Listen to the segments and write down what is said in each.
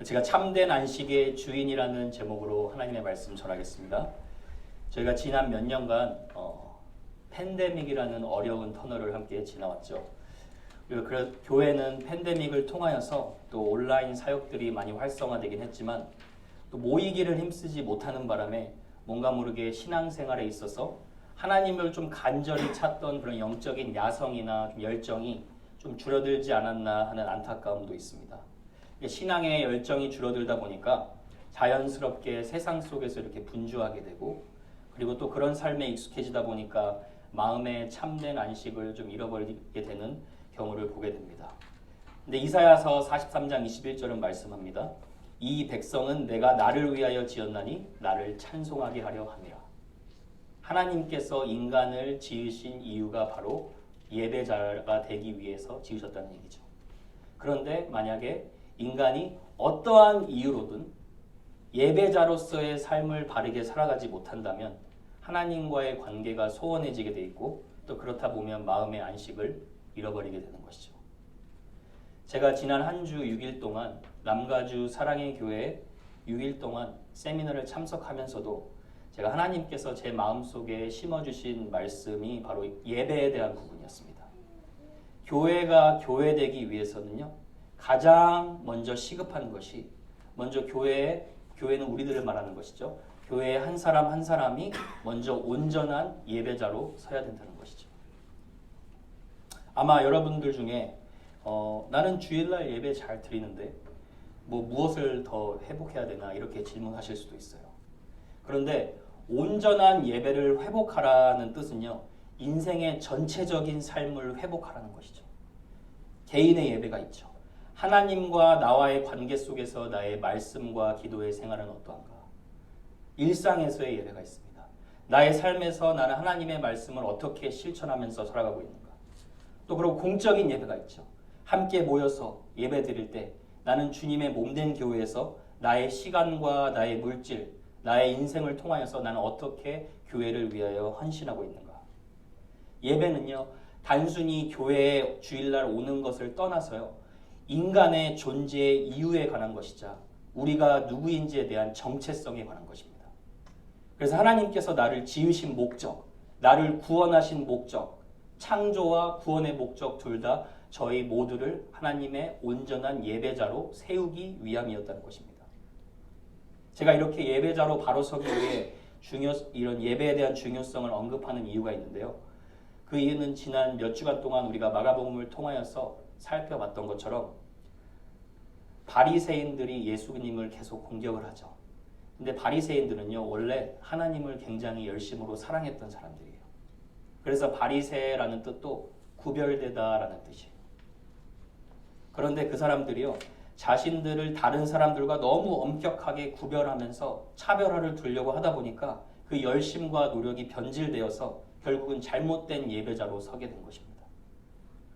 제가 참된 안식의 주인이라는 제목으로 하나님의 말씀 전하겠습니다. 저희가 지난 몇 년간 팬데믹이라는 어려운 터널을 함께 지나왔죠. 그리고 교회는 팬데믹을 통하여서 또 온라인 사역들이 많이 활성화되긴 했지만 또 모이기를 힘쓰지 못하는 바람에 뭔가 모르게 신앙생활에 있어서 하나님을 좀 간절히 찾던 그런 영적인 야성이나 좀 열정이 좀 줄어들지 않았나 하는 안타까움도 있습니다. 신앙의 열정이 줄어들다 보니까 자연스럽게 세상 속에서 이렇게 분주하게 되고, 그리고 또 그런 삶에 익숙해지다 보니까 마음의 참된 안식을 좀 잃어버리게 되는 경우를 보게 됩니다. 근데 이사야서 43장 21절은 말씀합니다. 이 백성은 내가 나를 위하여 지었나니 나를 찬송하게 하려 함이라. 하나님께서 인간을 지으신 이유가 바로 예배자가 되기 위해서 지으셨다는 얘기죠. 그런데 만약에 인간이 어떠한 이유로든 예배자로서의 삶을 바르게 살아가지 못한다면 하나님과의 관계가 소원해지게 돼 있고, 또 그렇다 보면 마음의 안식을 잃어버리게 되는 것이죠. 제가 지난 한 주 6일 동안 남가주 사랑의 교회에 6일 동안 세미나를 참석하면서도 제가 하나님께서 제 마음속에 심어주신 말씀이 바로 예배에 대한 부분이었습니다. 교회가 교회되기 위해서는요, 가장 먼저 시급한 것이, 먼저 교회는 우리들을 말하는 것이죠. 교회의 한 사람 한 사람이 먼저 온전한 예배자로 서야 된다는 것이죠. 아마 여러분들 중에 나는 주일날 예배 잘 드리는데 무엇을 더 회복해야 되나 이렇게 질문하실 수도 있어요. 그런데 온전한 예배를 회복하라는 뜻은요, 인생의 전체적인 삶을 회복하라는 것이죠. 개인의 예배가 있죠. 하나님과 나와의 관계 속에서 나의 말씀과 기도의 생활은 어떠한가? 일상에서의 예배가 있습니다. 나의 삶에서 나는 하나님의 말씀을 어떻게 실천하면서 살아가고 있는가? 또 그리고 공적인 예배가 있죠. 함께 모여서 예배 드릴 때 나는 주님의 몸된 교회에서 나의 시간과 나의 물질, 나의 인생을 통하여서 나는 어떻게 교회를 위하여 헌신하고 있는가? 예배는요, 단순히 교회에 주일날 오는 것을 떠나서요, 인간의 존재의 이유에 관한 것이자 우리가 누구인지에 대한 정체성에 관한 것입니다. 그래서 하나님께서 나를 지으신 목적, 나를 구원하신 목적, 창조와 구원의 목적 둘 다 저희 모두를 하나님의 온전한 예배자로 세우기 위함이었다는 것입니다. 제가 이렇게 예배자로 바로 서기 위해 이런 예배에 대한 중요성을 언급하는 이유가 있는데요. 그 이유는 지난 몇 주간 동안 우리가 마가복음을 통하여서 살펴봤던 것처럼 바리새인들이 예수님을 계속 공격을 하죠. 근데 바리새인들은요, 원래 하나님을 굉장히 열심으로 사랑했던 사람들이에요. 그래서 바리새라는 뜻도 구별되다라는 뜻이에요. 그런데 그 사람들이요, 자신들을 다른 사람들과 너무 엄격하게 구별하면서 차별화를 두려고 하다 보니까 그 열심과 노력이 변질되어서 결국은 잘못된 예배자로 서게 된 것입니다.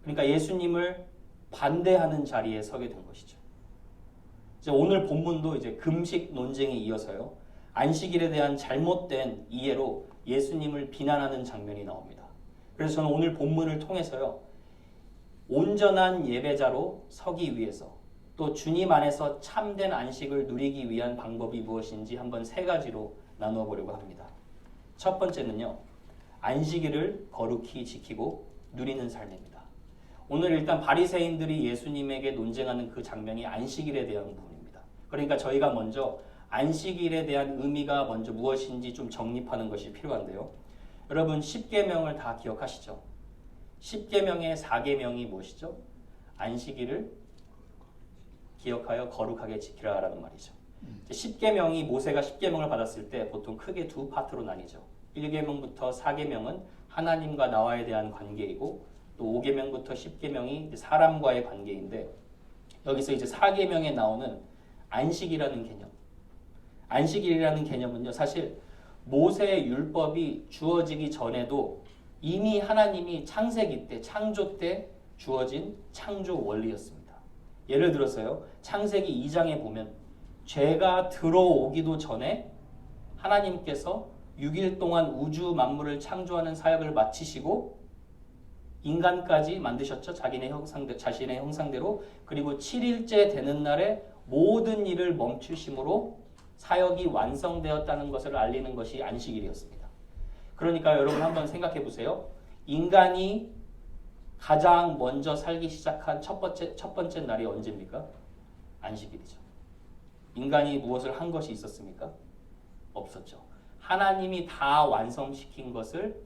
그러니까 예수님을 반대하는 자리에 서게 된 것이죠. 이제 오늘 본문도 이제 금식 논쟁에 이어서요, 안식일에 대한 잘못된 이해로 예수님을 비난하는 장면이 나옵니다. 그래서 저는 오늘 본문을 통해서요, 온전한 예배자로 서기 위해서 또 주님 안에서 참된 안식을 누리기 위한 방법이 무엇인지 한번 세 가지로 나누어 보려고 합니다. 첫 번째는요, 안식일을 거룩히 지키고 누리는 삶입니다. 오늘 일단 바리새인들이 예수님에게 논쟁하는 그 장면이 안식일에 대한 부분입니다. 그러니까 저희가 먼저 안식일에 대한 의미가 먼저 무엇인지 좀 정립하는 것이 필요한데요. 여러분 10계명을 다 기억하시죠? 10계명의 4계명이 무엇이죠? 안식일을 기억하여 거룩하게 지키라라는 말이죠. 10계명이 모세가 10계명을 받았을 때 보통 크게 두 파트로 나뉘죠. 1계명부터 4계명은 하나님과 나와에 대한 관계이고, 또 5계명부터 10계명이 사람과의 관계인데, 여기서 이제 4계명에 나오는 안식이라는 개념. 안식일이라는 개념은요, 사실 모세의 율법이 주어지기 전에도 이미 하나님이 창세기 때, 창조 때 주어진 창조 원리였습니다. 예를 들어서요, 창세기 2장에 보면 죄가 들어오기도 전에 하나님께서 6일 동안 우주 만물을 창조하는 사역을 마치시고 인간까지 만드셨죠. 자신의 형상대로. 그리고 7일째 되는 날에 모든 일을 멈추심으로 사역이 완성되었다는 것을 알리는 것이 안식일이었습니다. 그러니까 여러분 한번 생각해 보세요. 인간이 가장 먼저 살기 시작한 첫 번째 날이 언제입니까? 안식일이죠. 인간이 무엇을 한 것이 있었습니까? 없었죠. 하나님이 다 완성시킨 것을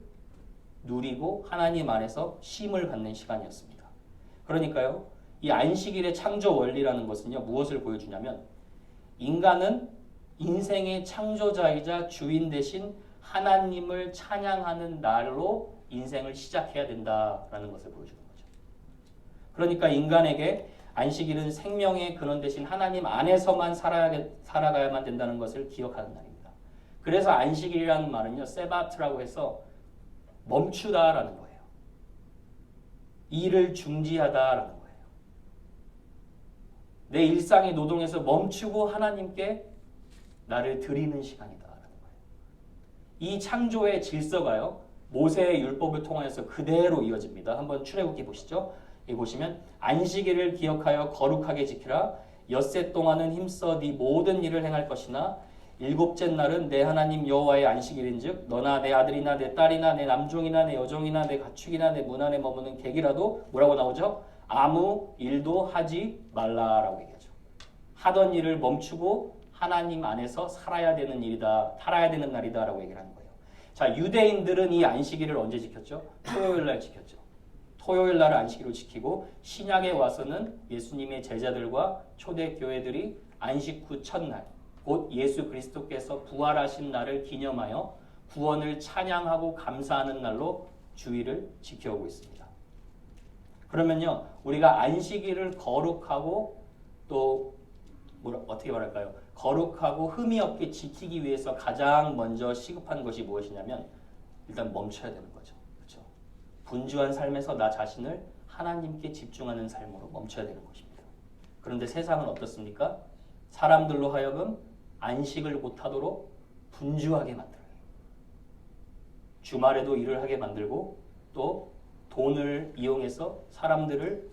누리고 하나님 안에서 쉼을 받는 시간이었습니다. 그러니까요, 이 안식일의 창조 원리라는 것은요, 무엇을 보여주냐면 인간은 인생의 창조자이자 주인 대신 하나님을 찬양하는 날로 인생을 시작해야 된다라는 것을 보여주는 거죠. 그러니까 인간에게 안식일은 생명의 근원 대신 하나님 안에서만 살아가야만 된다는 것을 기억하는 날입니다. 그래서 안식일이라는 말은요, 세바트라고 해서 멈추다라는 거예요. 일을 중지하다라는 거예요. 내 일상의 노동에서 멈추고 하나님께 나를 드리는 시간이다라는 거예요. 이 창조의 질서가요, 모세의 율법을 통하여서 그대로 이어집니다. 한번 출애굽기 보시죠. 여기 보시면 안식일을 기억하여 거룩하게 지키라. 엿새 동안은 힘써 네 모든 일을 행할 것이나 일곱째 날은 내 하나님 여호와의 안식일인즉 너나 내 아들이나 내 딸이나 내 남종이나 내 여종이나 내 가축이나 내 문 안에 머무는 객이라도 뭐라고 나오죠? 아무 일도 하지 말라라고 얘기하죠. 하던 일을 멈추고 하나님 안에서 살아야 되는 일이다, 살아야 되는 날이다라고 얘기를 하는 거예요. 자, 유대인들은 이 안식일을 언제 지켰죠? 토요일 날 지켰죠. 토요일 날을 안식일로 지키고 신약에 와서는 예수님의 제자들과 초대 교회들이 안식 후 첫날, 곧 예수 그리스도께서 부활하신 날을 기념하여 구원을 찬양하고 감사하는 날로 주일을 지켜오고 있습니다. 그러면요, 우리가 안식일을 거룩하고 또 어떻게 말할까요? 거룩하고 흠이 없게 지키기 위해서 가장 먼저 시급한 것이 무엇이냐면 일단 멈춰야 되는 거죠. 그렇죠? 분주한 삶에서 나 자신을 하나님께 집중하는 삶으로 멈춰야 되는 것입니다. 그런데 세상은 어떻습니까? 사람들로 하여금 안식을 못하도록 분주하게 만들어요. 주말에도 일을 하게 만들고 또 돈을 이용해서 사람들을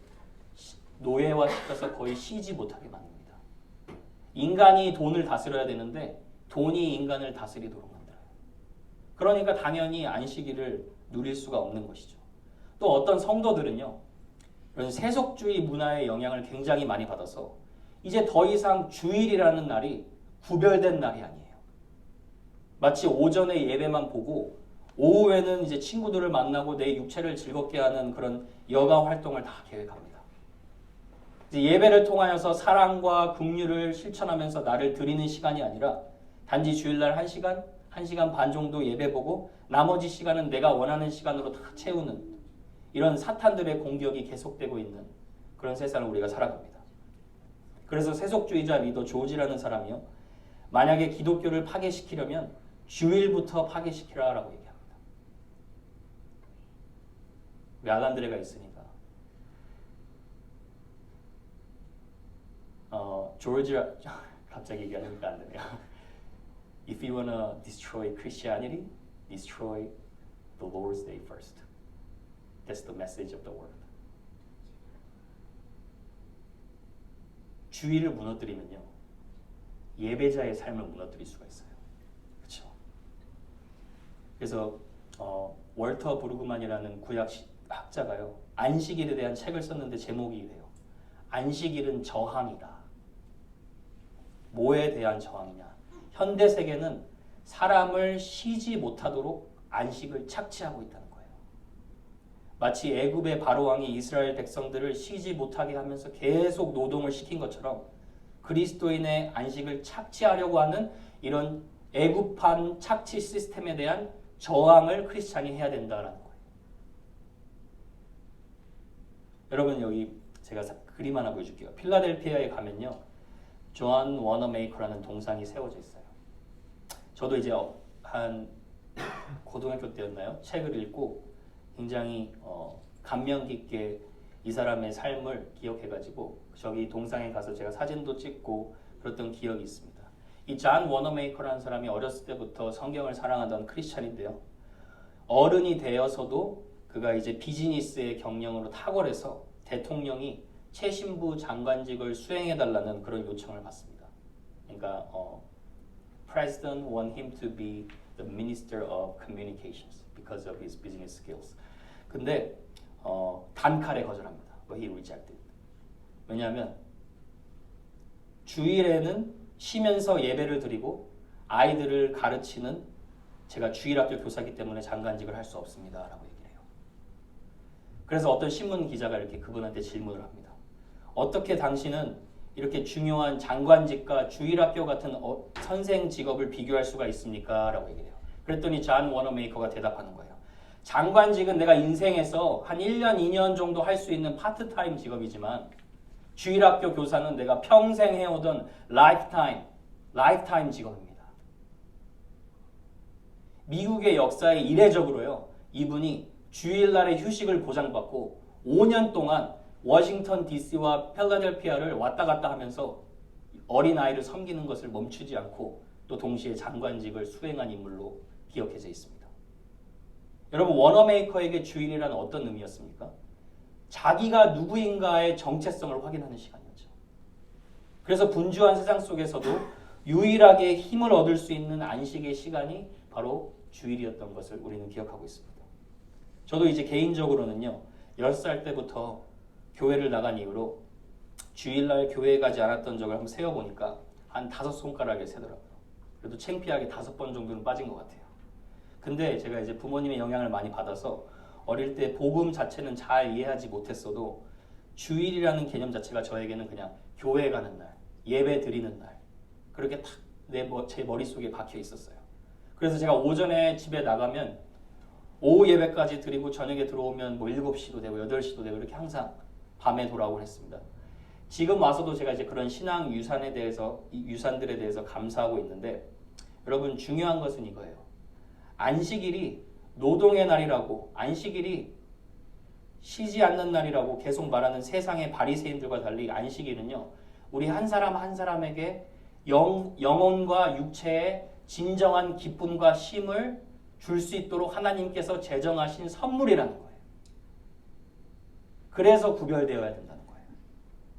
노예화시켜서 거의 쉬지 못하게 만듭니다. 인간이 돈을 다스려야 되는데 돈이 인간을 다스리도록 만들어요. 그러니까 당연히 안식일을 누릴 수가 없는 것이죠. 또 어떤 성도들은요, 이런 세속주의 문화의 영향을 굉장히 많이 받아서 이제 더 이상 주일이라는 날이 구별된 날이 아니에요. 마치 오전에 예배만 보고 오후에는 이제 친구들을 만나고 내 육체를 즐겁게 하는 그런 여가 활동을 다 계획합니다. 이제 예배를 통하여서 사랑과 긍휼을 실천하면서 나를 드리는 시간이 아니라 단지 주일날 1시간, 1시간 반 정도 예배 보고 나머지 시간은 내가 원하는 시간으로 다 채우는 이런 사탄들의 공격이 계속되고 있는 그런 세상을 우리가 살아갑니다. 그래서 세속주의자 리더 조지라는 사람이요, 만약에 기독교를 파괴시키려면 주일부터 파괴시키라라고 얘기합니다. 왜 아간드레가 있으니까. 조지아 갑자기 얘기하니까 안 되네요. If you wanna destroy Christianity, destroy the Lord's Day first. That's the message of the word. 주일을 무너뜨리면요, 예배자의 삶을 무너뜨릴 수가 있어요. 그렇죠? 그래서 월터 브루그만이라는 구약 학자가요, 안식일에 대한 책을 썼는데 제목이 이래요. 안식일은 저항이다. 뭐에 대한 저항이냐? 현대 세계는 사람을 쉬지 못하도록 안식을 착취하고 있다는 거예요. 마치 애굽의 바로왕이 이스라엘 백성들을 쉬지 못하게 하면서 계속 노동을 시킨 것처럼 그리스도인의 안식을 착취하려고 하는 이런 애굽판 착취 시스템에 대한 저항을 크리스찬이 해야 된다라는 거예요. 여러분, 여기 제가 그림 하나 보여줄게요. 필라델피아에 가면요, 존 워너메이커라는 동상이 세워져 있어요. 저도 이제 한 고등학교 때였나요? 책을 읽고 굉장히 감명 깊게 이 사람의 삶을 기억해가지고 저기 동상에 가서 제가 사진도 찍고 그랬던 기억이 있습니다. 이 존 워너메이커라는 사람이 어렸을 때부터 성경을 사랑하던 크리스찬인데요, 어른이 되어서도 그가 이제 비즈니스의 경영으로 탁월해서 대통령이 최신부 장관직을 수행해달라는 그런 요청을 받습니다. 그러니까 President want him to be the Minister of Communications because of his business skills. 근데 단칼에 거절합니다. But he rejected. 왜냐하면 주일에는 쉬면서 예배를 드리고 아이들을 가르치는 제가 주일학교 교사이기 때문에 장관직을 할 수 없습니다. 라고 얘기를 해요. 그래서 어떤 신문 기자가 이렇게 그분한테 질문을 합니다. 어떻게 당신은 이렇게 중요한 장관직과 주일학교 같은 선생 직업을 비교할 수가 있습니까? 라고 얘기를 해요. 그랬더니 존 워너메이커가 대답하는 거예요. 장관직은 내가 인생에서 한 1년, 2년 정도 할 수 있는 파트타임 직업이지만 주일학교 교사는 내가 평생 해오던 라이프타임 직업입니다. 미국의 역사에 이례적으로요. 이분이 주일날에 휴식을 보장받고 5년 동안 워싱턴 DC와 필라델피아를 왔다 갔다 하면서 어린아이를 섬기는 것을 멈추지 않고 또 동시에 장관직을 수행한 인물로 기억해져 있습니다. 여러분 워너메이커에게 주일이란 어떤 의미였습니까? 자기가 누구인가의 정체성을 확인하는 시간이었죠. 그래서 분주한 세상 속에서도 유일하게 힘을 얻을 수 있는 안식의 시간이 바로 주일이었던 것을 우리는 기억하고 있습니다. 저도 이제 개인적으로는요. 10살 때부터 교회를 나간 이후로 주일날 교회에 가지 않았던 적을 한번 세어보니까 한 5손가락에 세더라고요. 그래도 창피하게 5번 정도는 빠진 것 같아요. 근데 제가 이제 부모님의 영향을 많이 받아서 어릴 때 복음 자체는 잘 이해하지 못했어도 주일이라는 개념 자체가 저에게는 그냥 교회 가는 날, 예배 드리는 날 그렇게 탁 제 머릿속에 박혀 있었어요. 그래서 제가 오전에 집에 나가면 오후 예배까지 드리고 저녁에 들어오면 뭐 7시도 되고 8시도 되고 이렇게 항상 밤에 돌아오곤 했습니다. 지금 와서도 제가 이제 그런 신앙 유산들에 대해서 감사하고 있는데 여러분 중요한 것은 이거예요. 안식일이 노동의 날이라고 안식일이 쉬지 않는 날이라고 계속 말하는 세상의 바리새인들과 달리 안식일은요. 우리 한 사람 한 사람에게 영혼과 육체의 진정한 기쁨과 쉼을 줄 수 있도록 하나님께서 제정하신 선물이라는 거예요. 그래서 구별되어야 된다는 거예요.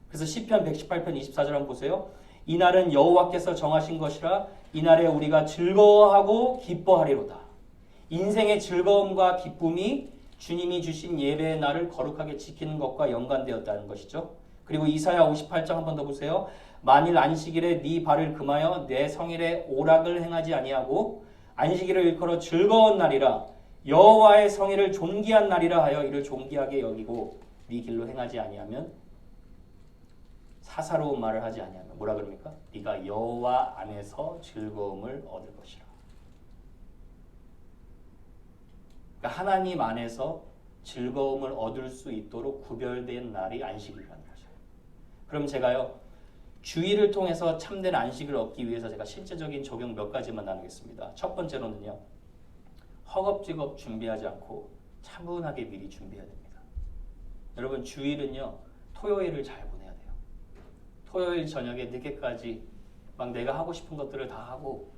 그래서 시편 118편 24절 한번 보세요. 이날은 여호와께서 정하신 것이라 이날에 우리가 즐거워하고 기뻐하리로다. 인생의 즐거움과 기쁨이 주님이 주신 예배의 날을 거룩하게 지키는 것과 연관되었다는 것이죠. 그리고 이사야 58장 한 번 더 보세요. 만일 안식일에 네 발을 금하여 내 성일에 오락을 행하지 아니하고 안식일을 일컬어 즐거운 날이라 여호와의 성일을 존귀한 날이라 하여 이를 존귀하게 여기고 네 길로 행하지 아니하면 사사로운 말을 하지 아니하면 뭐라 그럽니까? 네가 여호와 안에서 즐거움을 얻을 것이라. 그러니까 하나님 안에서 즐거움을 얻을 수 있도록 구별된 날이 안식일이라는 거죠. 그럼 제가요. 주일을 통해서 참된 안식을 얻기 위해서 제가 실제적인 적용 몇 가지만 나누겠습니다. 첫 번째로는요. 허겁지겁 준비하지 않고 차분하게 미리 준비해야 됩니다. 여러분 주일은요. 토요일을 잘 보내야 돼요. 토요일 저녁에 늦게까지 막 내가 하고 싶은 것들을 다 하고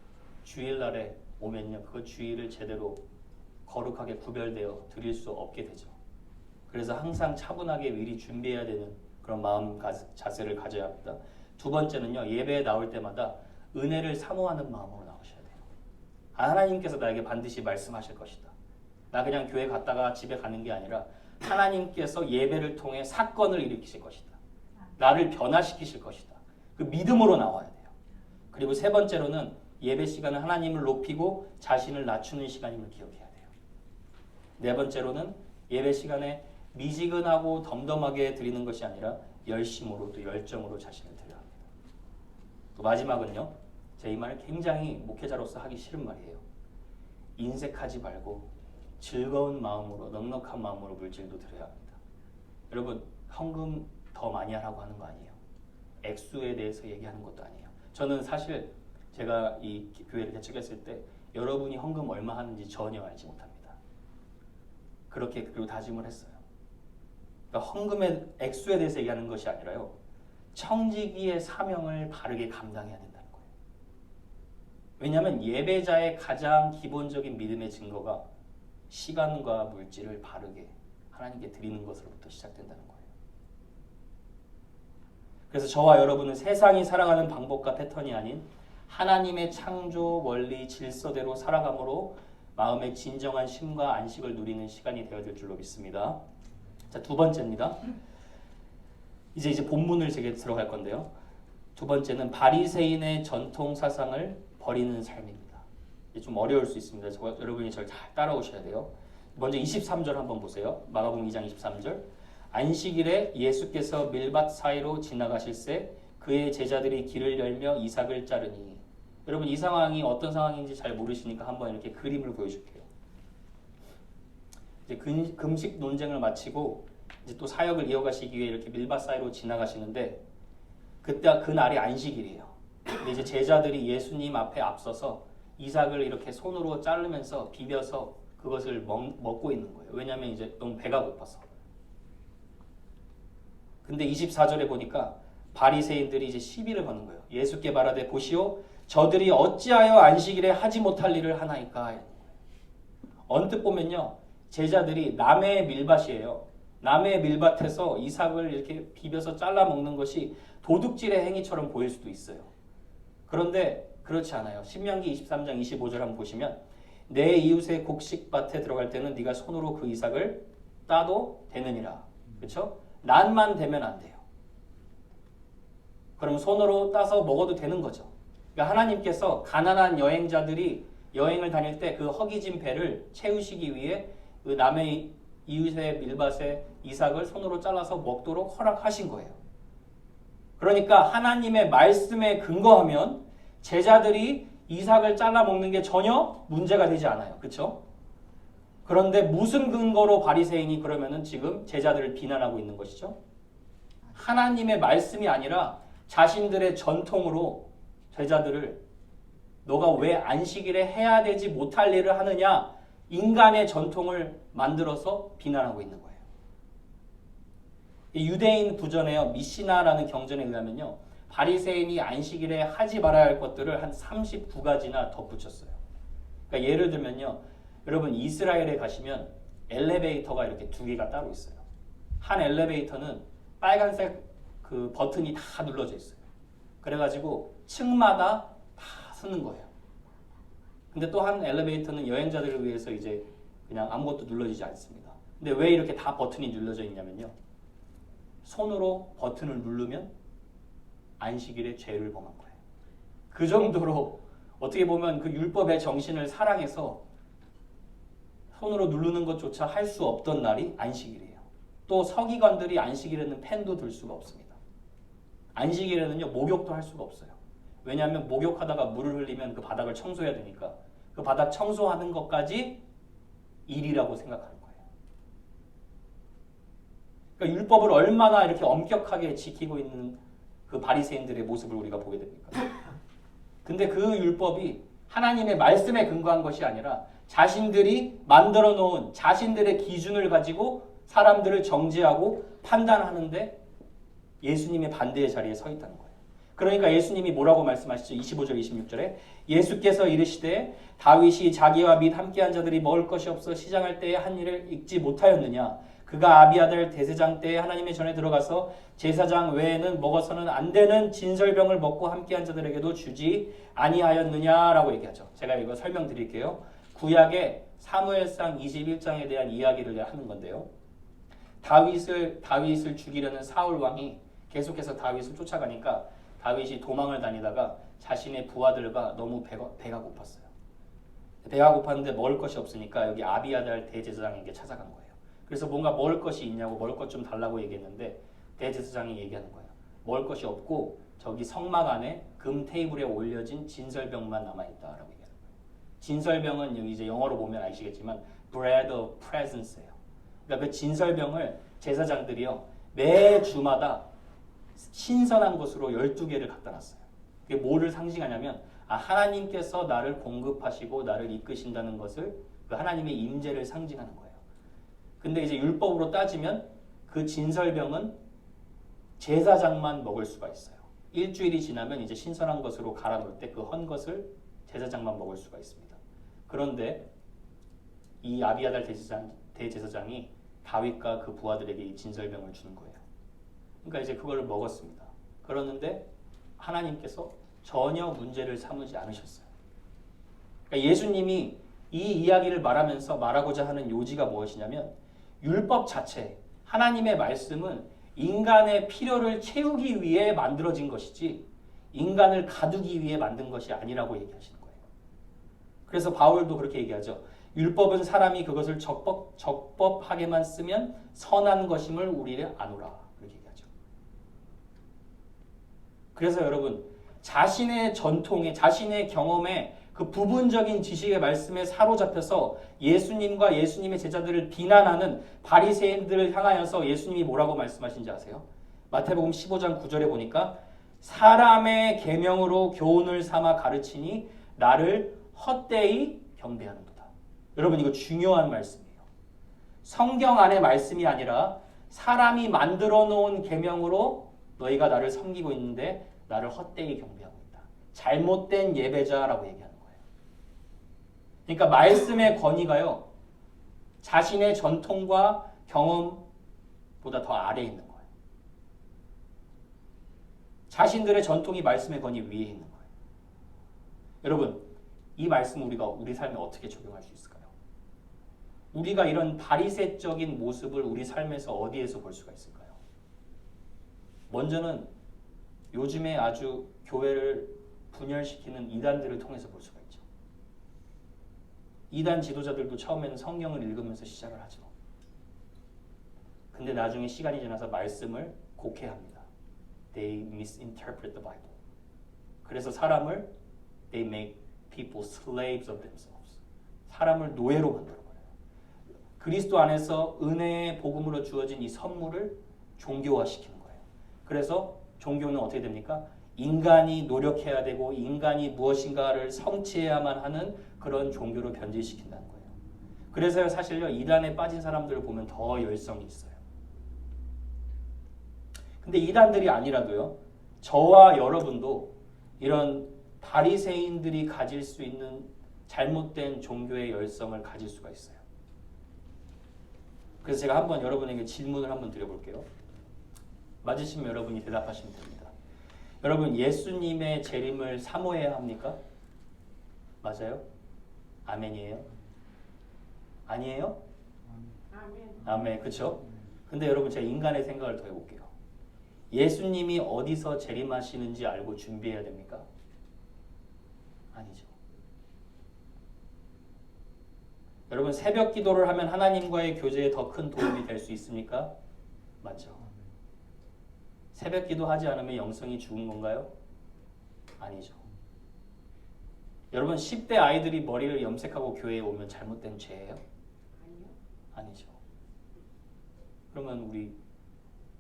주일날에 오면요. 그 주일을 제대로 거룩하게 구별되어 드릴 수 없게 되죠. 그래서 항상 차분하게 미리 준비해야 되는 그런 마음 자세를 가져야 합니다. 두 번째는요. 예배에 나올 때마다 은혜를 사모하는 마음으로 나오셔야 돼요. 하나님께서 나에게 반드시 말씀하실 것이다. 나 그냥 교회 갔다가 집에 가는 게 아니라 하나님께서 예배를 통해 사건을 일으키실 것이다. 나를 변화시키실 것이다. 그 믿음으로 나와야 돼요. 그리고 세 번째로는 예배 시간은 하나님을 높이고 자신을 낮추는 시간임을 기억해야 돼요. 네 번째로는 예배 시간에 미지근하고 덤덤하게 드리는 것이 아니라 열심으로 또 열정으로 자신을 드려야 합니다. 또 마지막은요. 제 이 말을 굉장히 목회자로서 하기 싫은 말이에요. 인색하지 말고 즐거운 마음으로 넉넉한 마음으로 물질도 드려야 합니다. 여러분 헌금 더 많이 하라고 하는 거 아니에요. 액수에 대해서 얘기하는 것도 아니에요. 저는 사실 제가 이 교회를 개척했을 때 여러분이 헌금 얼마 하는지 전혀 알지 못합니다. 그렇게 그리고 다짐을 했어요. 그러니까 헌금의 액수에 대해서 얘기하는 것이 아니라요. 청지기의 사명을 바르게 감당해야 된다는 거예요. 왜냐하면 예배자의 가장 기본적인 믿음의 증거가 시간과 물질을 바르게 하나님께 드리는 것으로부터 시작된다는 거예요. 그래서 저와 여러분은 세상이 살아가는 방법과 패턴이 아닌 하나님의 창조 원리 질서대로 살아감으로 마음의 진정한 쉼과 안식을 누리는 시간이 되어질 줄로 믿습니다. 자, 두 번째입니다. 이제 본문을 제게 들어갈 건데요. 두 번째는 바리새인의 전통 사상을 버리는 삶입니다. 좀 어려울 수 있습니다. 여러분이 저를 잘 따라오셔야 돼요. 먼저 23절 한번 보세요. 마가복음 2장 23절. 안식일에 예수께서 밀밭 사이로 지나가실새 그의 제자들이 길을 열며 이삭을 자르니. 여러분 이 상황이 어떤 상황인지 잘 모르시니까 한번 이렇게 그림을 보여줄게요. 이제 금식 논쟁을 마치고 이제 또 사역을 이어가시기 위해 이렇게 밀밭 사이로 지나가시는데 그때 그날이 안식일이에요. 근데 이제 제자들이 예수님 앞에 앞서서 이삭을 이렇게 손으로 자르면서 비벼서 그것을 먹고 있는 거예요. 왜냐하면 이제 너무 배가 고파서. 근데 24절에 보니까 바리새인들이 이제 시비를 거는 거예요. 예수께 말하되 보시오 저들이 어찌하여 안식일에 하지 못할 일을 하나이까. 언뜻 보면요. 제자들이 남의 밀밭이에요. 남의 밀밭에서 이삭을 이렇게 비벼서 잘라 먹는 것이 도둑질의 행위처럼 보일 수도 있어요. 그런데 그렇지 않아요. 신명기 23장 25절 한번 보시면 내 이웃의 곡식밭에 들어갈 때는 네가 손으로 그 이삭을 따도 되느니라. 그렇죠? 난만 되면 안 돼요. 그럼 손으로 따서 먹어도 되는 거죠. 그러니까 하나님께서 가난한 여행자들이 여행을 다닐 때 그 허기진 배를 채우시기 위해 그 남의 이웃의 밀밭에 이삭을 손으로 잘라서 먹도록 허락하신 거예요. 그러니까 하나님의 말씀에 근거하면 제자들이 이삭을 잘라 먹는 게 전혀 문제가 되지 않아요. 그렇죠? 그런데 무슨 근거로 바리새인이 그러면은 지금 제자들을 비난하고 있는 것이죠? 하나님의 말씀이 아니라 자신들의 전통으로 제자들을 너가 왜 안식일에 해야 되지 못할 일을 하느냐 인간의 전통을 만들어서 비난하고 있는 거예요. 유대인 구전에요. 미시나라는 경전에 의하면요. 바리새인이 안식일에 하지 말아야 할 것들을 한 39가지나 덧붙였어요. 그러니까 예를 들면요. 여러분 이스라엘에 가시면 엘리베이터가 이렇게 두 개가 따로 있어요. 한 엘리베이터는 빨간색 그 버튼이 다 눌러져 있어요. 그래가지고 층마다 다 쓰는 거예요. 근데 또 한 엘리베이터는 여행자들을 위해서 이제 그냥 아무것도 눌러지지 않습니다. 근데 왜 이렇게 다 버튼이 눌러져 있냐면요. 손으로 버튼을 누르면 안식일에 죄를 범한 거예요. 그 정도로 어떻게 보면 그 율법의 정신을 사랑해서 손으로 누르는 것조차 할 수 없던 날이 안식일이에요. 또 서기관들이 안식일에는 펜도 들 수가 없습니다. 안식일에는요 목욕도 할 수가 없어요. 왜냐하면 목욕하다가 물을 흘리면 그 바닥을 청소해야 되니까 그 바닥 청소하는 것까지 일이라고 생각하는 거예요. 그러니까 율법을 얼마나 이렇게 엄격하게 지키고 있는 그 바리새인들의 모습을 우리가 보게 됩니까? 근데 그 율법이 하나님의 말씀에 근거한 것이 아니라 자신들이 만들어 놓은 자신들의 기준을 가지고 사람들을 정죄하고 판단하는데 예수님의 반대의 자리에 서 있다는 거예요. 그러니까 예수님이 뭐라고 말씀하시죠? 25절 26절에 예수께서 이르시되 다윗이 자기와 및 함께한 자들이 먹을 것이 없어 시장할 때에 한 일을 읽지 못하였느냐? 그가 아비아달 대제사장 때에 하나님의 전에 들어가서 제사장 외에는 먹어서는 안 되는 진설병을 먹고 함께한 자들에게도 주지 아니하였느냐라고 얘기하죠. 제가 이거 설명드릴게요. 구약의 사무엘상 21장에 대한 이야기를 하는 건데요. 다윗을 죽이려는 사울 왕이 계속해서 다윗을 쫓아가니까 다윗이 도망을 다니다가 자신의 부하들과 너무 배가 고팠어요. 배가 고팠는데 먹을 것이 없으니까 여기 아비아달 대제사장에게 찾아간 거예요. 그래서 뭔가 먹을 것이 있냐고 먹을 것 좀 달라고 얘기했는데 대제사장이 얘기하는 거예요. 먹을 것이 없고 저기 성막 안에 금 테이블에 올려진 진설병만 남아있다라고 얘기하는 거예요. 진설병은 여기 이제 영어로 보면 아시겠지만 bread of presence예요. 그러니까 그 진설병을 제사장들이요 매 주마다 신선한 것으로 12개를 갖다 놨어요. 그게 뭐를 상징하냐면 하나님께서 나를 공급하시고 나를 이끄신다는 것을 그 하나님의 임재를 상징하는 거예요. 근데 이제 율법으로 따지면 그 진설병은 제사장만 먹을 수가 있어요. 일주일이 지나면 이제 신선한 것으로 갈아 놓을 때 그 헌 것을 제사장만 먹을 수가 있습니다. 그런데 이 아비아달 대제사장이 다윗과 그 부하들에게 이 진설병을 주는 거예요. 그러니까 이제 그걸 먹었습니다. 그러는데 하나님께서 전혀 문제를 삼으지 않으셨어요. 그러니까 예수님이 이 이야기를 말하고자 하는 요지가 무엇이냐면 율법 자체, 하나님의 말씀은 인간의 필요를 채우기 위해 만들어진 것이지 인간을 가두기 위해 만든 것이 아니라고 얘기하시는 거예요. 그래서 바울도 그렇게 얘기하죠. 율법은 사람이 그것을 적법하게만 쓰면 선한 것임을 우리를 아노라. 그렇게 얘기하죠. 그래서 여러분 자신의 전통에 자신의 경험에 그 부분적인 지식의 말씀에 사로잡혀서 예수님과 예수님의 제자들을 비난하는 바리새인들을 향하여서 예수님이 뭐라고 말씀하신지 아세요? 마태복음 15장 9절에 보니까 사람의 계명으로 교훈을 삼아 가르치니 나를 헛되이 경배하는도다. 여러분 이거 중요한 말씀이에요. 성경 안의 말씀이 아니라 사람이 만들어 놓은 계명으로 너희가 나를 섬기고 있는데 나를 헛되이 경배하고 있다. 잘못된 예배자라고 얘기하는 거예요. 그러니까 말씀의 권위가요. 자신의 전통과 경험보다 더 아래에 있는 거예요. 자신들의 전통이 말씀의 권위 위에 있는 거예요. 여러분 이 말씀 우리가 우리 삶에 어떻게 적용할 수 있을까요? 우리가 이런 바리새적인 모습을 우리 삶에서 어디에서 볼 수가 있을까요? 먼저는 요즘에 아주 교회를 분열시키는 이단들을 통해서 볼 수가 있죠. 이단 지도자들도 처음에는 성경을 읽으면서 시작을 하죠. 근데 나중에 시간이 지나서 말씀을 곡해합니다. They misinterpret the Bible. 그래서 사람을 they make people slaves of themselves. 사람을 노예로 만들어버려요. 그리스도 안에서 은혜의 복음으로 주어진 이 선물을 종교화시키는 거예요. 그래서 종교는 어떻게 됩니까? 인간이 노력해야 되고 인간이 무엇인가를 성취해야만 하는 그런 종교로 변질시킨다는 거예요. 그래서 사실요 이단에 빠진 사람들을 보면 더 열성이 있어요. 근데 이단들이 아니라도요 저와 여러분도 이런 바리새인들이 가질 수 있는 잘못된 종교의 열성을 가질 수가 있어요. 그래서 제가 한번 여러분에게 질문을 한번 드려볼게요. 맞으시면 여러분이 대답하시면 됩니다. 여러분 예수님의 재림을 사모해야 합니까? 맞아요? 아멘이에요? 아니에요? 아멘. 그렇죠? 근데 여러분 제가 인간의 생각을 더 해볼게요. 예수님이 어디서 재림하시는지 알고 준비해야 됩니까? 아니죠. 여러분 새벽 기도를 하면 하나님과의 교제에 더 큰 도움이 될 수 있습니까? 맞죠. 새벽 기도하지 않으면 영성이 죽은 건가요? 아니죠. 여러분 10대 아이들이 머리를 염색하고 교회에 오면 잘못된 죄예요? 아니요. 아니죠. 그러면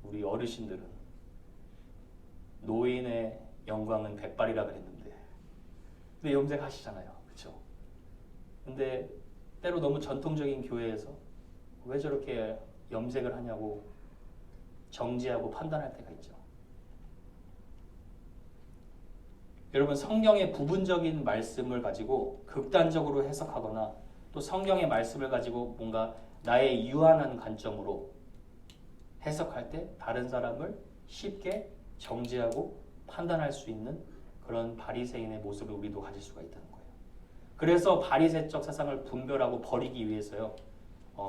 우리 어르신들은 노인의 영광은 백발이라 그랬는데 근데 염색하시잖아요. 그렇죠? 근데 때로 너무 전통적인 교회에서 왜 저렇게 염색을 하냐고 정지하고 판단할 때가 있죠. 여러분 성경의 부분적인 말씀을 가지고 극단적으로 해석하거나 또 성경의 말씀을 가지고 뭔가 나의 유한한 관점으로 해석할 때 다른 사람을 쉽게 정지하고 판단할 수 있는 그런 바리새인의 모습을 우리도 가질 수가 있다는 거예요. 그래서 바리새적 사상을 분별하고 버리기 위해서요.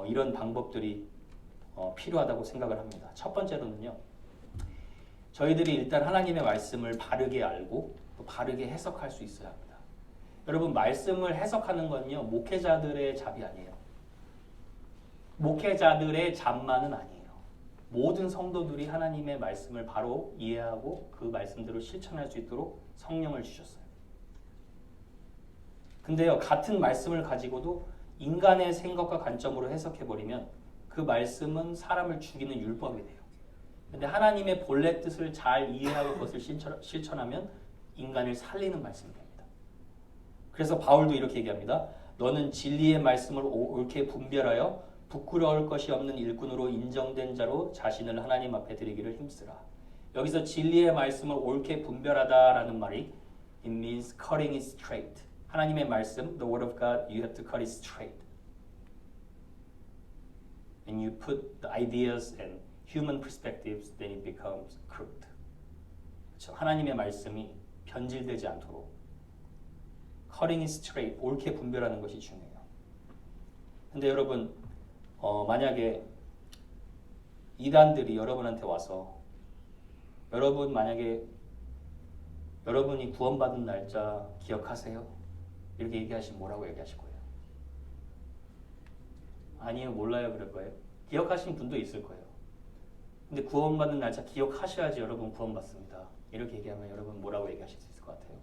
이런 방법들이 필요하다고 생각을 합니다. 첫 번째로는요. 저희들이 일단 하나님의 말씀을 바르게 알고 또 바르게 해석할 수 있어야 합니다. 여러분 말씀을 해석하는 건요. 목회자들의 잡이 아니에요. 목회자들의 잡만은 아니에요. 모든 성도들이 하나님의 말씀을 바로 이해하고 그 말씀대로 실천할 수 있도록 성령을 주셨어요. 근데요. 같은 말씀을 가지고도 인간의 생각과 관점으로 해석해버리면 그 말씀은 사람을 죽이는 율법이 돼요. 근데 하나님의 본래 뜻을 잘 이해하고 그것을 실천하면 인간을 살리는 말씀이 됩니다. 그래서 바울도 이렇게 얘기합니다. 너는 진리의 말씀을 옳게 분별하여 부끄러울 것이 없는 일꾼으로 인정된 자로 자신을 하나님 앞에 드리기를 힘쓰라. 여기서 진리의 말씀을 옳게 분별하다라는 말이 it means cutting it straight. 하나님의 말씀, the word of God, you have to cut it straight. And you put the ideas and human perspectives, then it becomes crooked. 그렇죠. 하나님의 말씀이 변질되지 않도록 cutting it straight, 옳게 분별하는 것이 중요해요. 근데 여러분 만약에 이단들이 여러분한테 와서 만약에 여러분이 구원받은 날짜 기억하세요? 이렇게 얘기하시면 뭐라고 얘기하실 거예요? 아니요, 몰라요 그럴 거예요. 기억하시는 분도 있을 거예요. 근데 구원받는 날짜 기억하셔야지 여러분 구원받습니다. 이렇게 얘기하면 여러분 뭐라고 얘기하실 수 있을 것 같아요?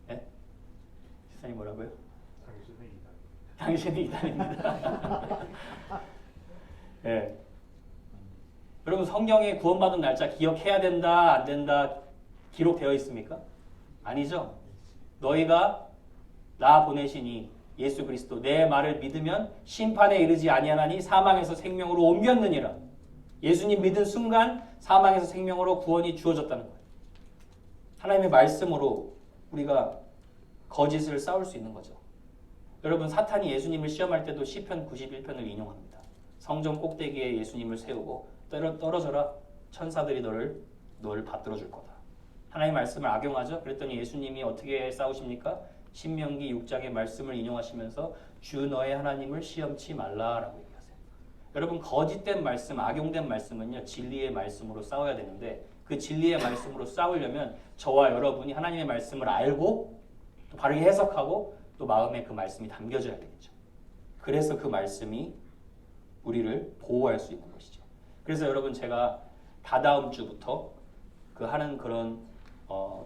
네? 시사님 뭐라고요? 당신이 이단입니다. 네. 여러분 성경에 구원받은 날짜 기억해야 된다 안 된다 기록되어 있습니까? 아니죠. 너희가 나 보내시니 예수 그리스도 내 말을 믿으면 심판에 이르지 아니하나니 사망에서 생명으로 옮겼느니라. 예수님 믿은 순간 사망에서 생명으로 구원이 주어졌다는 거예요. 하나님의 말씀으로 우리가 거짓을 싸울 수 있는 거죠. 여러분 사탄이 예수님을 시험할 때도 시편 91편을 인용합니다. 성전 꼭대기에 예수님을 세우고 떨어져라 천사들이 너를 받들어 줄 거다. 하나님의 말씀을 악용하죠. 그랬더니 예수님이 어떻게 싸우십니까? 신명기 6장의 말씀을 인용하시면서 주 너의 하나님을 시험치 말라라고 얘기하세요. 여러분 거짓된 말씀, 악용된 말씀은요 진리의 말씀으로 싸워야 되는데 그 진리의 말씀으로 싸우려면 저와 여러분이 하나님의 말씀을 알고 또 바르게 해석하고 또 마음에 그 말씀이 담겨져야 되겠죠. 그래서 그 말씀이 우리를 보호할 수 있는 것이죠. 그래서 여러분 제가 다다음 주부터 그 하는 그런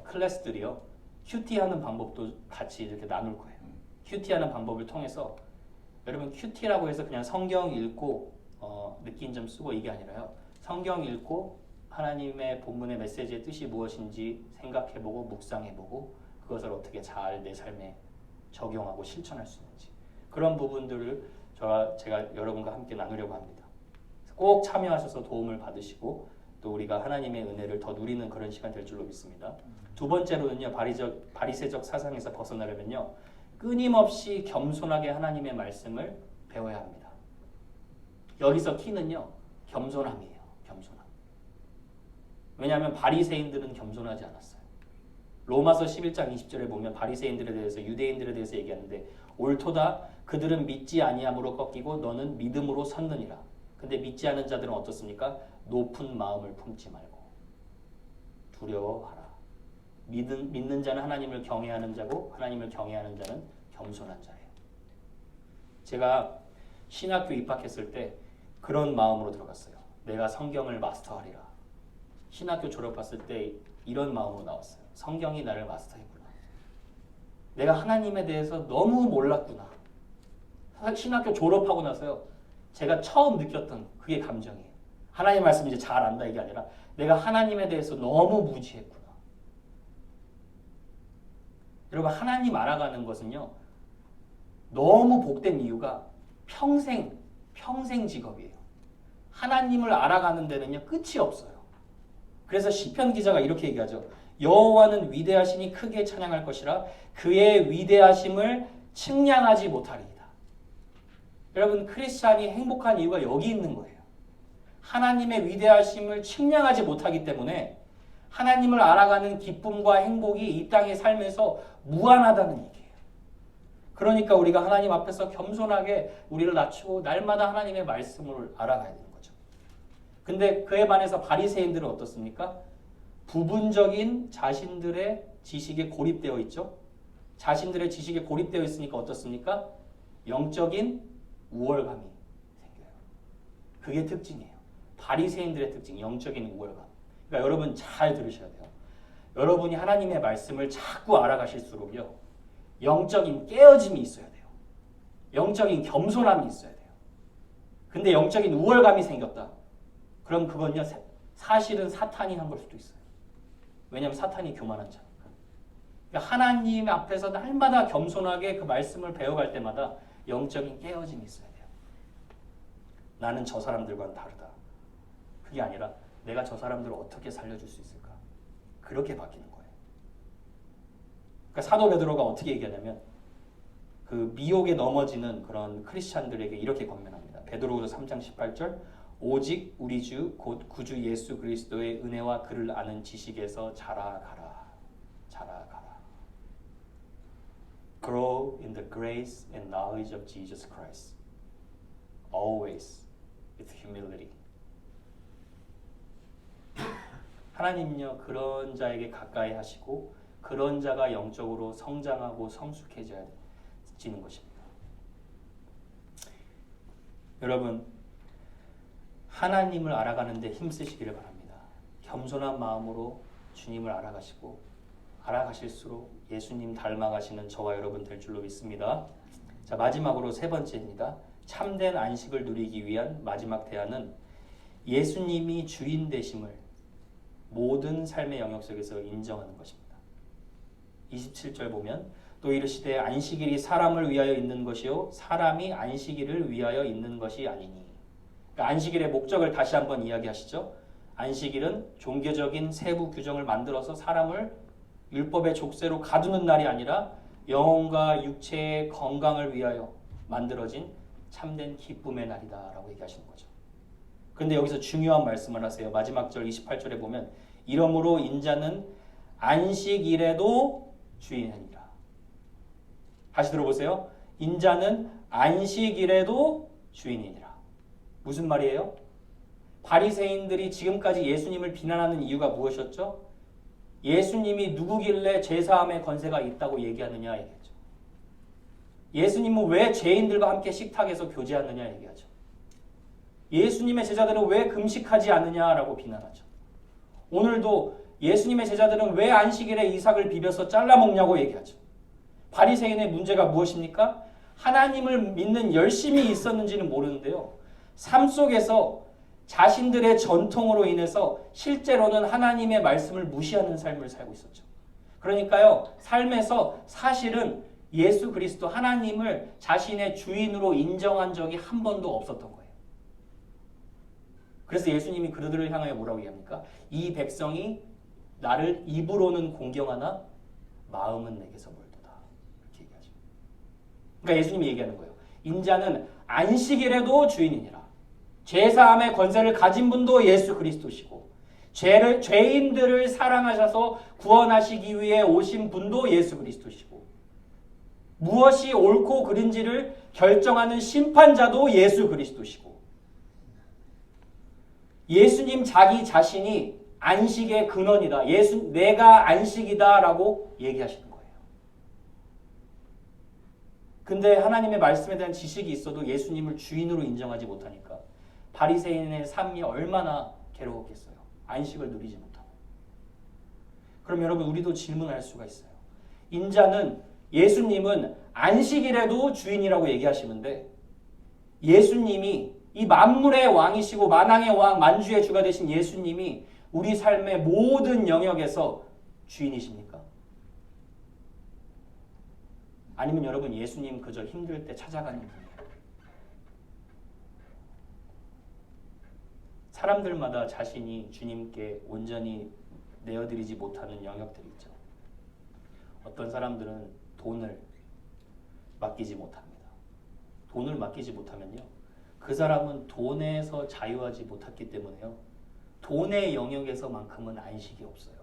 클래스들이요. 큐티하는 방법도 같이 이렇게 나눌 거예요. 큐티하는 방법을 통해서 여러분 큐티라고 해서 그냥 성경 읽고 느낀 점 쓰고 이게 아니라요. 성경 읽고 하나님의 본문의 메시지의 뜻이 무엇인지 생각해보고 묵상해보고 그것을 어떻게 잘 내 삶에 적용하고 실천할 수 있는지 그런 부분들을 제가 여러분과 함께 나누려고 합니다. 꼭 참여하셔서 도움을 받으시고 또 우리가 하나님의 은혜를 더 누리는 그런 시간 될 줄로 믿습니다. 두 번째로는요. 바리새적 사상에서 벗어나려면요. 끊임없이 겸손하게 하나님의 말씀을 배워야 합니다. 여기서 키는요. 겸손함이에요. 겸손함. 왜냐하면 바리새인들은 겸손하지 않았어요. 로마서 11장 20절에 보면 바리새인들에 대해서 유대인들에 대해서 얘기하는데 옳도다 그들은 믿지 아니함으로 꺾이고 너는 믿음으로 섰느니라. 근데 믿지 않은 자들은 어떻습니까? 높은 마음을 품지 말고 두려워하라. 믿는 자는 하나님을 경외하는 자고 하나님을 경외하는 자는 겸손한 자예요. 제가 신학교 입학했을 때 그런 마음으로 들어갔어요. 내가 성경을 마스터하리라. 신학교 졸업했을 때 이런 마음으로 나왔어요. 성경이 나를 마스터했구나. 내가 하나님에 대해서 너무 몰랐구나. 신학교 졸업하고 나서요. 제가 처음 느꼈던 그게 감정이에요. 하나님 말씀 이제 잘 안다 이게 아니라 내가 하나님에 대해서 너무 무지했구나. 여러분 하나님 알아가는 것은요. 너무 복된 이유가 평생 직업이에요. 하나님을 알아가는 데는요. 끝이 없어요. 그래서 시편 기자가 이렇게 얘기하죠. 여호와는 위대하시니 크게 찬양할 것이라 그의 위대하심을 측량하지 못하리이다. 여러분 크리스찬이 행복한 이유가 여기 있는 거예요. 하나님의 위대하심을 측량하지 못하기 때문에 하나님을 알아가는 기쁨과 행복이 이 땅의 삶에서 무한하다는 얘기예요. 그러니까 우리가 하나님 앞에서 겸손하게 우리를 낮추고 날마다 하나님의 말씀을 알아가야 되는 거죠. 근데 그에 반해서 바리새인들은 어떻습니까? 부분적인 자신들의 지식에 고립되어 있죠. 자신들의 지식에 고립되어 있으니까 어떻습니까? 영적인 우월감이 생겨요. 그게 특징이에요. 바리새인들의 특징, 영적인 우월감. 그러니까 여러분 잘 들으셔야 돼요. 여러분이 하나님의 말씀을 자꾸 알아가실수록요. 영적인 깨어짐이 있어야 돼요. 영적인 겸손함이 있어야 돼요. 근데 영적인 우월감이 생겼다. 그럼 그건요. 사실은 사탄이 한 걸 수도 있어요. 왜냐하면 사탄이 교만한 자니까. 그러니까 하나님 앞에서 날마다 겸손하게 그 말씀을 배워갈 때마다 영적인 깨어짐이 있어야 돼요. 나는 저 사람들과는 다르다. 그게 아니라 내가 저 사람들을 어떻게 살려줄 수 있을까? 그렇게 바뀌는 거예요. 그러니까 사도 베드로가 어떻게 얘기하냐면 그 미혹에 넘어지는 그런 크리스찬들에게 이렇게 권면합니다. 베드로후서 3장 18절 오직 우리 주 곧 구주 예수 그리스도의 은혜와 그를 아는 지식에서 자라가라. 자라가라. Grow in the grace and knowledge of Jesus Christ. Always with humility. 하나님은요 그런 자에게 가까이 하시고 그런 자가 영적으로 성장하고 성숙해지는 것입니다. 여러분 하나님을 알아가는데 힘쓰시기를 바랍니다. 겸손한 마음으로 주님을 알아가시고 알아가실수록 예수님 닮아가시는 저와 여러분 될 줄로 믿습니다. 자, 마지막으로 세 번째입니다. 참된 안식을 누리기 위한 마지막 대안은 예수님이 주인 되심을 모든 삶의 영역 속에서 인정하는 것입니다. 27절 보면 또 이르시되 안식일이 사람을 위하여 있는 것이요 사람이 안식일을 위하여 있는 것이 아니니. 그러니까 안식일의 목적을 다시 한번 이야기하시죠. 안식일은 종교적인 세부 규정을 만들어서 사람을 율법의 족쇄로 가두는 날이 아니라 영혼과 육체의 건강을 위하여 만들어진 참된 기쁨의 날이다라고 얘기하시는 거죠. 그런데 여기서 중요한 말씀을 하세요. 마지막 절 28절에 보면 이러므로 인자는 안식일에도 주인이니라. 다시 들어보세요. 인자는 안식일에도 주인이니라. 무슨 말이에요? 바리새인들이 지금까지 예수님을 비난하는 이유가 무엇이었죠? 예수님이 누구길래 제사함의 권세가 있다고 얘기하느냐 얘기하죠. 예수님은 왜 죄인들과 함께 식탁에서 교제하느냐 얘기하죠. 예수님의 제자들은 왜 금식하지 않느냐라고 비난하죠. 오늘도 예수님의 제자들은 왜 안식일에 이삭을 비벼서 잘라 먹냐고 얘기하죠. 바리새인의 문제가 무엇입니까? 하나님을 믿는 열심이 있었는지는 모르는데요. 삶 속에서 자신들의 전통으로 인해서 실제로는 하나님의 말씀을 무시하는 삶을 살고 있었죠. 그러니까요, 삶에서 사실은 예수 그리스도 하나님을 자신의 주인으로 인정한 적이 한 번도 없었던 거예요. 그래서 예수님이 그들을 향하여 뭐라고 얘기합니까? 이 백성이 나를 입으로는 공경하나 마음은 내게서 멀도다. 이렇게 얘기하죠. 그러니까 예수님이 얘기하는 거예요. 인자는 안식일에도 주인이니라. 죄사함의 권세를 가진 분도 예수 그리스도시고 죄인들을 사랑하셔서 구원하시기 위해 오신 분도 예수 그리스도시고 무엇이 옳고 그른지를 결정하는 심판자도 예수 그리스도시고 예수님 자기 자신이 안식의 근원이다. 내가 안식이다라고 얘기하시는 거예요. 근데 하나님의 말씀에 대한 지식이 있어도 예수님을 주인으로 인정하지 못하니까 바리새인의 삶이 얼마나 괴로웠겠어요. 안식을 누리지 못하고. 그럼 여러분 우리도 질문할 수가 있어요. 예수님은 안식일에도 주인이라고 얘기하시는데 예수님이 이 만물의 왕이시고 만왕의 왕 만주의 주가 되신 예수님이 우리 삶의 모든 영역에서 주인이십니까? 아니면 여러분 예수님 그저 힘들 때 찾아가는 분이에요? 사람들마다 자신이 주님께 온전히 내어드리지 못하는 영역들이 있죠. 어떤 사람들은 돈을 맡기지 못합니다. 돈을 맡기지 못하면요. 그 사람은 돈에서 자유하지 못했기 때문에요. 돈의 영역에서만큼은 안식이 없어요.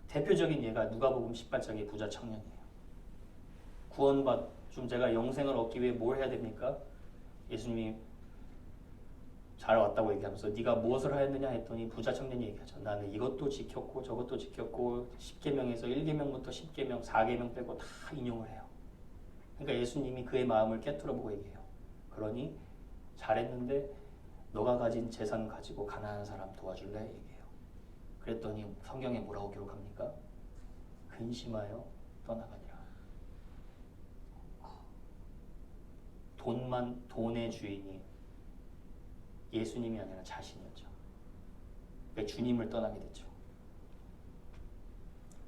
대표적인 예가 누가복음 18장의 부자 청년이에요. 좀 제가 영생을 얻기 위해 뭘 해야 됩니까? 예수님이 잘 왔다고 얘기하면서 네가 무엇을 하였느냐 했더니 부자 청년이 얘기하죠. 나는 이것도 지켰고 저것도 지켰고 10계명에서 1계명부터 10계명, 4계명 빼고 다 인용을 해요. 그러니까 예수님이 그의 마음을 깨뚫어보고 얘기해요. 그러니 잘했는데 너가 가진 재산 가지고 가난한 사람 도와줄래? 얘기해요. 그랬더니 성경에 뭐라고 기록합니까? 근심하여 떠나가니라. 돈의 주인이 예수님이 아니라 자신이었죠. 그러니까 주님을 떠나게 됐죠.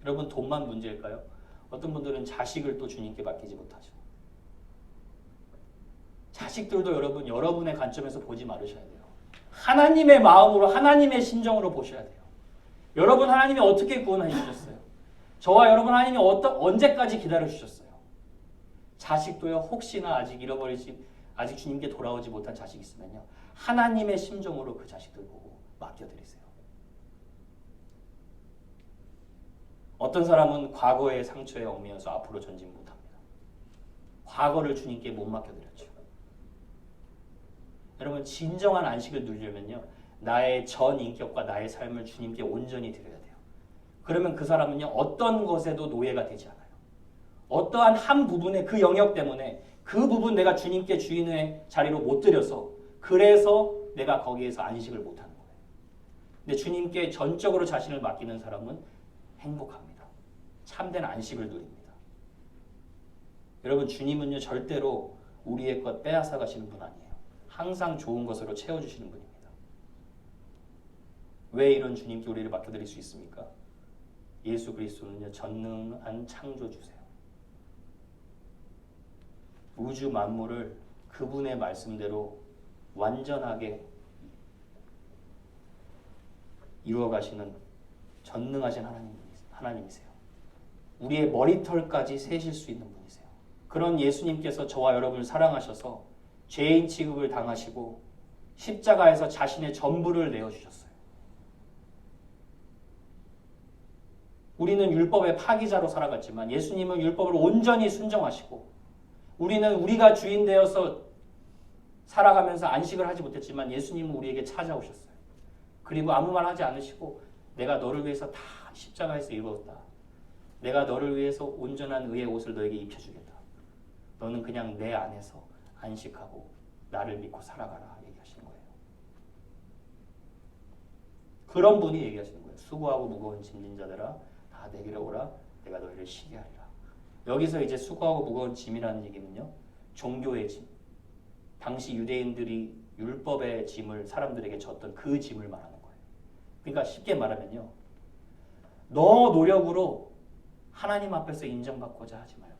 여러분 돈만 문제일까요? 어떤 분들은 자식을 또 주님께 맡기지 못하죠. 자식들도 여러분의 관점에서 보지 말으셔야 돼요. 하나님의 마음으로 하나님의 심정으로 보셔야 돼요. 여러분 하나님이 어떻게 구원해 주셨어요? 저와 여러분 하나님이 언제까지 기다려 주셨어요? 자식도요 혹시나 아직 아직 주님께 돌아오지 못한 자식이 있으면요. 하나님의 심정으로 그 자식들 보고 맡겨드리세요. 어떤 사람은 과거의 상처에 얽매여서 앞으로 전진 못합니다. 과거를 주님께 못 맡겨드렸죠. 여러분 진정한 안식을 누리려면요. 나의 전 인격과 나의 삶을 주님께 온전히 드려야 돼요. 그러면 그 사람은요. 어떤 것에도 노예가 되지 않아요. 어떠한 한 부분의 그 영역 때문에 그 부분 내가 주님께 주인의 자리로 못 드려서 그래서 내가 거기에서 안식을 못하는 거예요. 근데 주님께 전적으로 자신을 맡기는 사람은 행복합니다. 참된 안식을 누립니다. 여러분 주님은요 절대로 우리의 것 빼앗아 가시는 분 아니에요. 항상 좋은 것으로 채워주시는 분입니다. 왜 이런 주님께 우리를 맡겨드릴 수 있습니까? 예수 그리스도는요 전능한 창조주세요. 우주 만물을 그분의 말씀대로 완전하게 이루어가시는 전능하신 하나님이세요. 우리의 머리털까지 세실 수 있는 분이세요. 그런 예수님께서 저와 여러분을 사랑하셔서 죄인 취급을 당하시고 십자가에서 자신의 전부를 내어주셨어요. 우리는 율법의 파기자로 살아갔지만 예수님은 율법을 온전히 순종하시고 우리는 우리가 주인 되어서 살아가면서 안식을 하지 못했지만 예수님은 우리에게 찾아오셨어요. 그리고 아무 말 하지 않으시고 내가 너를 위해서 다 십자가에서 이루었다. 내가 너를 위해서 온전한 의의 옷을 너에게 입혀주겠다. 너는 그냥 내 안에서 안식하고 나를 믿고 살아가라 얘기하시는 거예요. 그런 분이 얘기하시는 거예요. 수고하고 무거운 짐진 자들아 다 내게로 오라. 내가 너희를 쉬게 하리라. 여기서 이제 수고하고 무거운 짐이라는 얘기는요. 종교의 짐. 당시 유대인들이 율법의 짐을 사람들에게 졌던 그 짐을 말하는 거예요. 그러니까 쉽게 말하면요. 너 노력으로 하나님 앞에서 인정받고자 하지 말고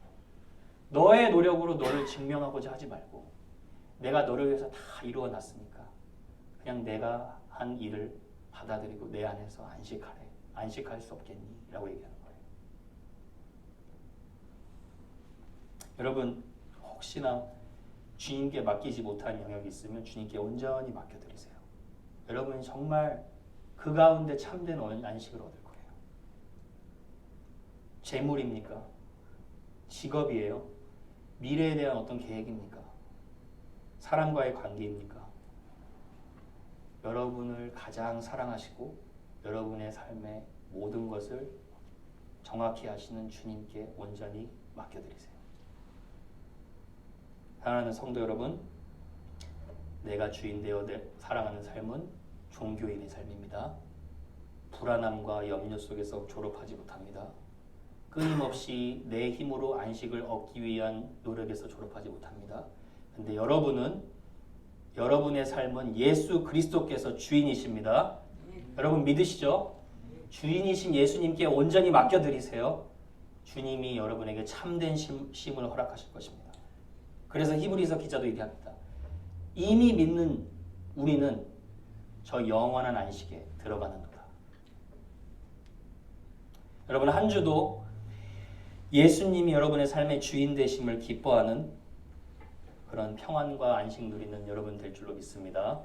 너의 노력으로 너를 증명하고자 하지 말고 내가 너를 위해서 다 이루어놨으니까 그냥 내가 한 일을 받아들이고 내 안에서 안식하래. 안식할 수 없겠니? 라고 얘기하는 거예요. 여러분 혹시나 주님께 맡기지 못한 영역이 있으면 주님께 온전히 맡겨드리세요. 여러분 정말 그 가운데 참된 안식을 얻을 거예요. 재물입니까? 직업이에요? 미래에 대한 어떤 계획입니까? 사람과의 관계입니까? 여러분을 가장 사랑하시고 여러분의 삶의 모든 것을 정확히 하시는 주님께 온전히 맡겨드리세요. 사랑하는 성도 여러분, 내가 주인 되어 살아가는 삶은 종교인의 삶입니다. 불안함과 염려 속에서 졸업하지 못합니다. 끊임없이 내 힘으로 안식을 얻기 위한 노력에서 졸업하지 못합니다. 근데 여러분은 여러분의 삶은 예수 그리스도께서 주인이십니다. 여러분 믿으시죠? 주인이신 예수님께 온전히 맡겨드리세요. 주님이 여러분에게 참된 쉼을 허락하실 것입니다. 그래서 히브리서 기자도 얘기합니다. 이미 믿는 우리는 저 영원한 안식에 들어가는도다. 여러분 한 주도 예수님이 여러분의 삶의 주인 되심을 기뻐하는 그런 평안과 안식 누리는 여러분 될 줄로 믿습니다.